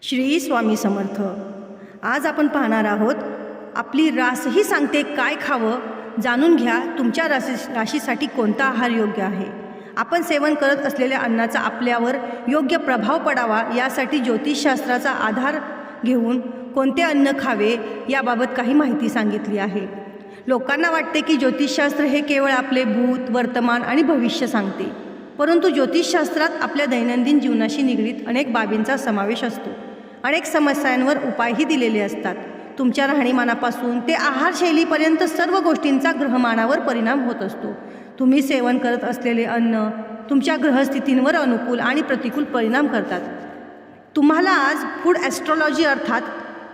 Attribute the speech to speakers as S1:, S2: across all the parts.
S1: श्री स्वामी समर्थ। आज आपण पाहणार आहोत, आपली रासही सांगते काय खावं। जाणून घ्या तुमच्या राशीसाठी कोणता आहार योग्य आहे। आपण सेवन करत असलेल्या अन्नाचा आपल्यावर योग्य प्रभाव पडावा यासाठी ज्योतिषशास्त्राचा आधार घेऊन कोणते अन्न खावे याबाबत काही माहिती सांगितली आहे। लोकांना वाटते की ज्योतिषशास्त्र हे केवळ आपले भूत, वर्तमान आणि भविष्य सांगते, परंतु ज्योतिषशास्त्रात आपल्या दैनंदिन जीवनाशी निगडीत अनेक बाबींचा समावेश असतो। अनेक समस्यांवर उपायही दिलेले असतात। तुमच्या राहणीमानापासून ते आहारशैलीपर्यंत सर्व गोष्टींचा ग्रहमानावर परिणाम होत असतो। तुम्ही सेवन करत असलेले अन्न तुमच्या ग्रहस्थितींवर अनुकूल आणि प्रतिकूल परिणाम करतात। तुम्हाला आज फूड ॲस्ट्रॉलॉजी अर्थात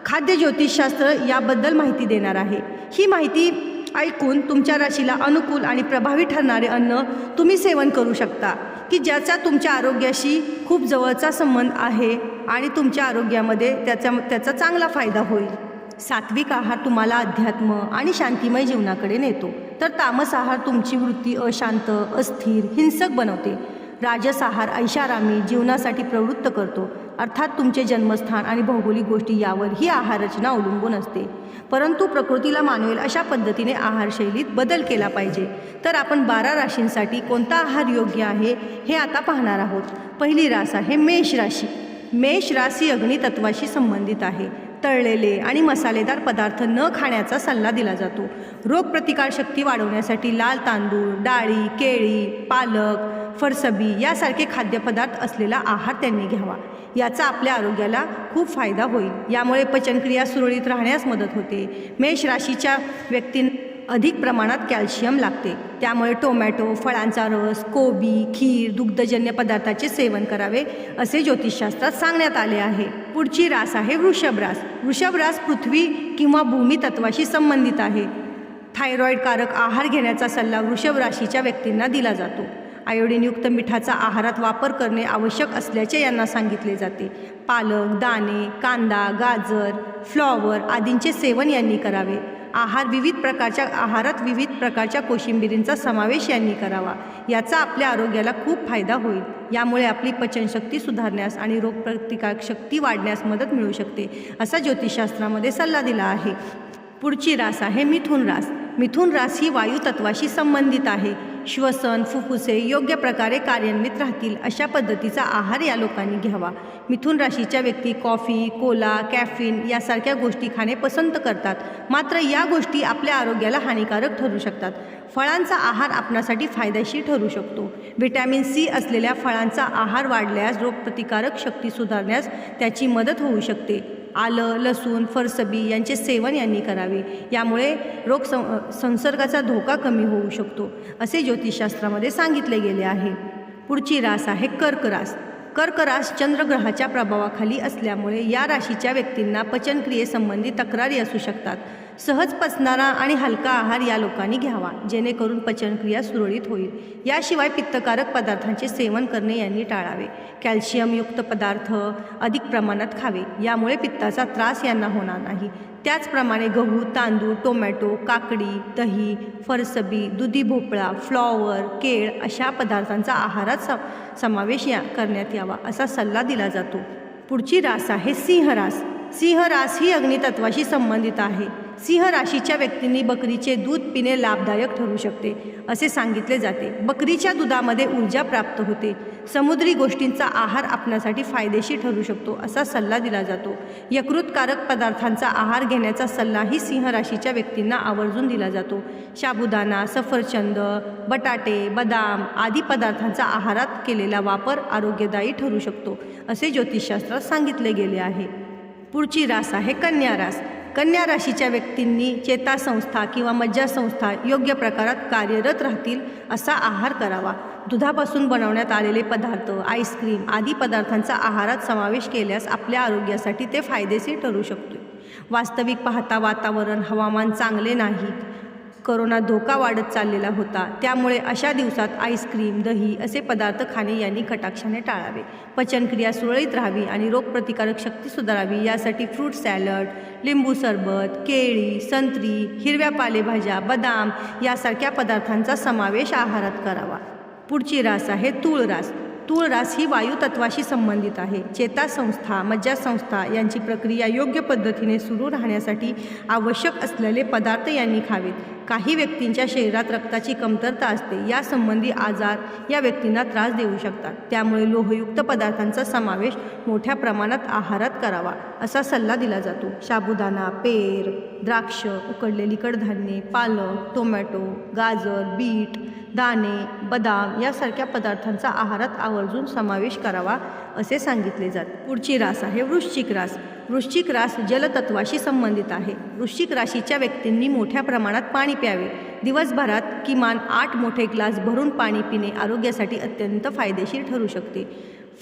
S1: खाद्य ज्योतिषशास्त्र याबद्दल माहिती देणार आहे। ही माहिती ऐकून तुमच्या राशीला अनुकूल आणि प्रभावी ठरणारे अन्न तुम्ही सेवन करू शकता की ज्याचा तुमच्या आरोग्याशी खूप जवळचा संबंध आहे आणि तुमच्या आरोग्यामध्ये त्याचा चांगला फायदा होईल। सात्विक आहार तुम्हाला अध्यात्म आणि शांतिमय जीवनाकडे नेतो, तर तामस आहार तुमची वृत्ती अशांत, अस्थिर, हिंसक बनवते। राजस आहार ऐषारामी जीवनासाठी प्रवृत्त करतो, अर्थात तुमचे जन्मस्थान आणि भौगोलिक गोष्टी यावर ही आहाररचना अवलंबून असते। परंतु प्रकृतीला मानवेल अशा पद्धतीने आहारशैलीत बदल केला पाहिजे। तर आपण 12 राशींसाठी कोणता आहार योग्य आहे हे आता पाहणार आहोत। पहिली रास आहे मेष राशी। मेष राशी अग्नितत्वाशी संबंधित आहे। तळलेले आणि मसालेदार पदार्थ न खाण्याचा सल्ला दिला जातो। रोगप्रतिकारशक्ती वाढवण्यासाठी लाल तांदूळ, डाळी, केळी, पालक, फरसबी यासारखे खाद्यपदार्थ असलेला आहार त्यांनी घ्यावा। याचा आपल्या आरोग्याला खूप फायदा होईल। यामुळे पचनक्रिया सुरळीत राहण्यास मदत होते। मेष राशीच्या व्यक्तींना अधिक प्रमाणात कॅल्शियम लागते, त्यामुळे टोमॅटो, फळांचा रस, कोबी, खीर, दुग्धजन्य पदार्थाचे सेवन करावे असे ज्योतिषशास्त्रात सांगण्यात आले आहे। पुढची रास आहे वृषभ रास। वृषभ रास पृथ्वी किंवा भूमी तत्वाशी संबंधित आहे। थायरॉईडकारक आहार घेण्याचा सल्ला वृषभ राशीच्या व्यक्तींना दिला जातो। आयोडीनयुक्त मिठाचा आहारात वापर करणे आवश्यक असल्याचे यांना सांगितले जाते। पालक, दाणे, कांदा, गाजर, फ्लॉवर आदींचे सेवन यांनी करावे। आहारात विविध प्रकारच्या कोशिंबिरींचा समावेश यांनी करावा। याचा आपल्या आरोग्याला खूप फायदा होईल। यामुळे आपली पचनशक्ती सुधारण्यास आणि रोगप्रतिकारक शक्ती वाढण्यास मदत मिळू शकते असा ज्योतिषशास्त्रामध्ये सल्ला दिला आहे। पुढची रास आहे मिथुन रास। मिथुन रास ही वायुतत्वाशी संबंधित आहे। श्वसन, फुफ्फुसे योग्य प्रकारे कार्यान्वित राहतील अशा पद्धतीचा आहार या लोकांनी घ्यावा। मिथुन राशीच्या व्यक्ती कॉफी, कोला, कॅफीन यासारख्या गोष्टी खाणे पसंत करतात, मात्र या गोष्टी आपल्या आरोग्याला हानिकारक ठरू शकतात। फळांचा आहार आपणासाठी फायदेशीर ठरू शकतो। व्हिटॅमिन सी असलेल्या फळांचा आहार वाढल्यास रोगप्रतिकारक शक्ती सुधारण्यास त्याची मदत होऊ शकते। आलं, लसूण, फरसबी यांचे सेवन यांनी करावे। यामुळे संसर्गाचा धोका कमी होऊ शकतो असे ज्योतिषशास्त्रामध्ये सांगितले गेले आहे। पुढची रास आहे कर्क रास। कर्क रास चंद्रग्रहाच्या प्रभावाखाली असल्यामुळे या राशीच्या व्यक्तींना पचनक्रियेसंबंधी तक्रारी असू शकतात। सहज पचणारा आणि हलका आहार या लोकांनी घ्यावा, जेणेकरून पचनक्रिया सुरळीत होईल। याशिवाय पित्तकारक पदार्थांचे सेवन करणे यांनी टाळावे। कॅल्शियमयुक्त पदार्थ अधिक प्रमाणात खावे, यामुळे पित्ताचा त्रास यांना होणार नाही। त्याचप्रमाणे गहू, तांदूळ, टोमॅटो, काकडी, दही, फरसबी, दुधी भोपळा, फ्लॉवर, केळ अशा पदार्थांचा आहारात समावेश करण्यात यावा असा सल्ला दिला जातो। पुढची रास आहे सिंह रास। सिंह रास ही अग्नितत्वाशी संबंधित आहे। सिंह राशीच्या व्यक्तींनी बकरीचे दूध पिणे लाभदायक ठरू शकते असे सांगितले जाते। बकरीच्या दुधामध्ये ऊर्जा प्राप्त होते। समुद्री गोष्टींचा आहार आपणासाठी फायदेशीर ठरू शकतो असा सल्ला दिला जातो। यकृतकारक पदार्थांचा आहार घेण्याचा सल्लाही सिंह राशीच्या व्यक्तींना आवर्जून दिला जातो। साबुदाणा, सफरचंद, बटाटे, बदाम आदी पदार्थांचा आहारात केलेला वापर आरोग्यदायी ठरू शकतो असे ज्योतिषशास्त्रात सांगितले गेले आहे। पुढची रास आहे कन्या रास। कन्या राशीच्या व्यक्तींनी चेतासंस्था किंवा मज्जासंस्था योग्य प्रकारात कार्यरत राहतील असा आहार करावा। दुधापासून बनवण्यात आलेले पदार्थ, आईस्क्रीम आदी पदार्थांचा आहारात समावेश केल्यास आपल्या आरोग्यासाठी ते फायदेशीर ठरू शकते। वास्तविक पाहता वातावरण, हवामान चांगले नाही। कोरोना धोका वाढत चाललेला होता, त्यामुळे अशा दिवसात आईस्क्रीम, दही असे पदार्थ खाणे यांनी कटाक्षाने टाळावे। पचनक्रिया सुरळीत राहावी आणि रोगप्रतिकारक शक्ती सुधारावी यासाठी फ्रूट सॅलड, लिंबू सरबत, केळी, संत्री, हिरव्या पालेभाज्या, बदाम यासारख्या पदार्थांचा समावेश आहारात करावा। पुढची रास आहे तूळ रास। तूळ रास ही वायुतत्वाशी संबंधित आहे. चेतासंस्था, मज्जासंस्था यांची प्रक्रिया योग्य पद्धतीने सुरू राहण्यासाठी आवश्यक असलेले पदार्थ यांनी खावेत. काही व्यक्तींच्या शरीरात रक्ताची कमतरता असते. यासंबंधी आजार या व्यक्तींना त्रास देऊ शकतात. त्यामुळे लोहयुक्त पदार्थांचा समावेश मोठ्या प्रमाणात आहारात करावा असा सल्ला दिला जातो. साबुदाणा, पेर, द्राक्ष, उकडलेली कडधान्ये, पालक, टोमॅटो, गाजर, बीट, दाणे, बदाम यासारख्या पदार्थांचा आहारात आवर्जून समावेश करावा असे सांगितले जाते. पुढची रास आहे वृश्चिक रास. वृश्चिक रास जलतत्वाशी संबंधित आहे. वृश्चिक राशीच्या व्यक्तींनी मोठ्या प्रमाणात पाणी प्यावे. दिवसभरात किमान 8 मोठे ग्लास भरून पाणी पिणे आरोग्यासाठी अत्यंत फायदेशीर ठरू शकते.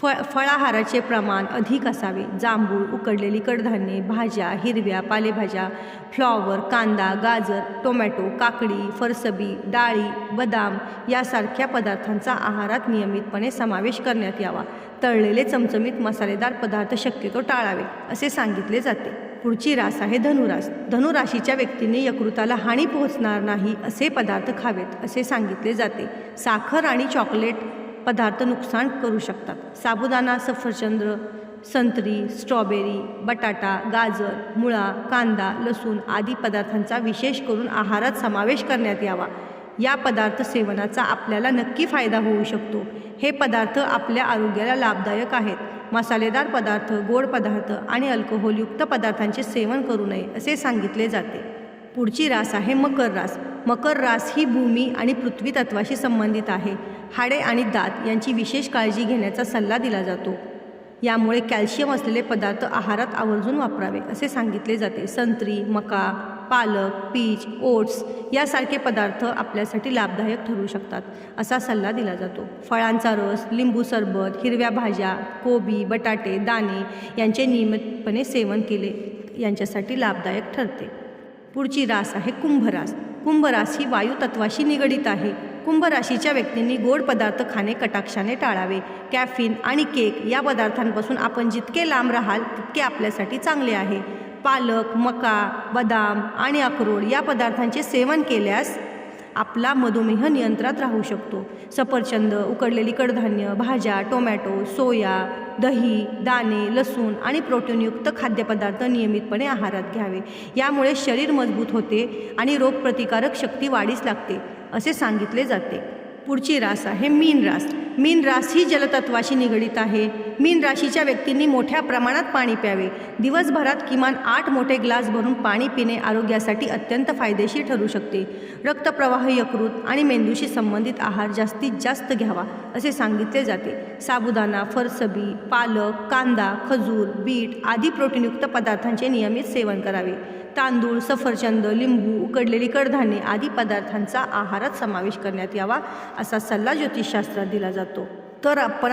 S1: फळाहाराचे प्रमाण अधिक असावे. जांभूळ, उकडलेली कडधान्ये, भाज्या, हिरव्या पालेभाज्या, फ्लॉवर, कांदा, गाजर, टोमॅटो, काकडी, फरसबी, डाळी, बदाम यासारख्या पदार्थांचा आहारात नियमितपणे समावेश करण्यात यावा. तळलेले चमचमीत मसालेदार पदार्थ शक्यतो टाळावे असे सांगितले जाते. पुढची रास आहे धनुरास. धनुराशीच्या व्यक्तींनी यकृताला हानी पोहोचणार नाही असे पदार्थ खावेत असे सांगितले जाते. साखर आणि चॉकलेट पदार्थ नुकसान करू शकतात. साबुदाणा, सफरचंद, संत्री, स्ट्रॉबेरी, बटाटा, गाजर, मुळा, कांदा, लसूण आदी पदार्थांचा विशेष करून आहारात समावेश करण्यात यावा. या पदार्थ सेवनाचा आपल्याला नक्की फायदा होऊ शकतो. हे पदार्थ आपल्या आरोग्याला लाभदायक आहेत. मसालेदार पदार्थ, गोड पदार्थ आणि अल्कोहोलयुक्त पदार्थांचे सेवन करू नये असे सांगितले जाते. पुढची रास आहे मकर रास. मकर रास ही भूमी आणि पृथ्वी तत्वाशी संबंधित आहे. हाडे आणि दात यांची विशेष काळजी घेण्याचा सल्ला दिला जातो. यामुळे कॅल्शियम असलेले पदार्थ आहारात आवर्जून वापरावे असे सांगितले जाते. संत्री, मका, पालक, पीच, ओट्स यासारखे पदार्थ आपल्यासाठी लाभदायक ठरू शकतात असा सल्ला दिला जातो. फळांचा रस, लिंबू सरबत, हिरव्या भाज्या, कोबी, बटाटे, दाणे यांचे नियमितपणे सेवन केले यांच्यासाठी लाभदायक ठरते. पुढची रास आहे कुंभ रास. कुंभ रास ही वायुतत्वाशी निगडीत आहे. कुंभ राशीच्या व्यक्तींनी गोड पदार्थ खाणे कटाक्षाने टाळावे. कॅफीन आणि केक या पदार्थांपासून आपण जितके लांब राहाल तितके आपल्यासाठी चांगले आहे. पालक, मका, बदाम आणि अक्रोड या पदार्थांचे सेवन केल्यास आपला मधुमेह नियंत्रणात राहू शकतो. सफरचंद, उकडलेली कडधान्य, भाज्या, टोमॅटो, सोया, दही, दाणे, लसूण आणि प्रोटीनयुक्त खाद्यपदार्थ नियमितपणे आहारात घ्यावे. यामुळे शरीर मजबूत होते आणि रोगप्रतिकारक शक्ती वाढीस लागते असे सांगितले जाते. पुढची रास आहे मीन रास. मीन रास ही जलतत्वाशी निगडीत आहे. मीन राशीच्या व्यक्तींनी मोठ्या प्रमाणात पाणी प्यावे. दिवसभरात किमान 8 मोठे ग्लास भरून पाणी पिणे आरोग्यासाठी अत्यंत फायदेशीर ठरू शकते. रक्तप्रवाह, यकृत आणि मेंदूशी संबंधित आहार जास्तीत जास्त घ्यावा असे सांगितले जाते. साबुदाणा, फरसबी, पालक, कांदा, खजूर, बीट आदी प्रोटीनयुक्त पदार्थांचे नियमित सेवन करावे. तांदूळ, सफरचंद, लिंबू, उकडलेली कडधान्ये आदी पदार्थांचा आहारात समावेश करण्यात यावा असा सल्ला ज्योतिषशास्त्रात दिला जातो. तर आपण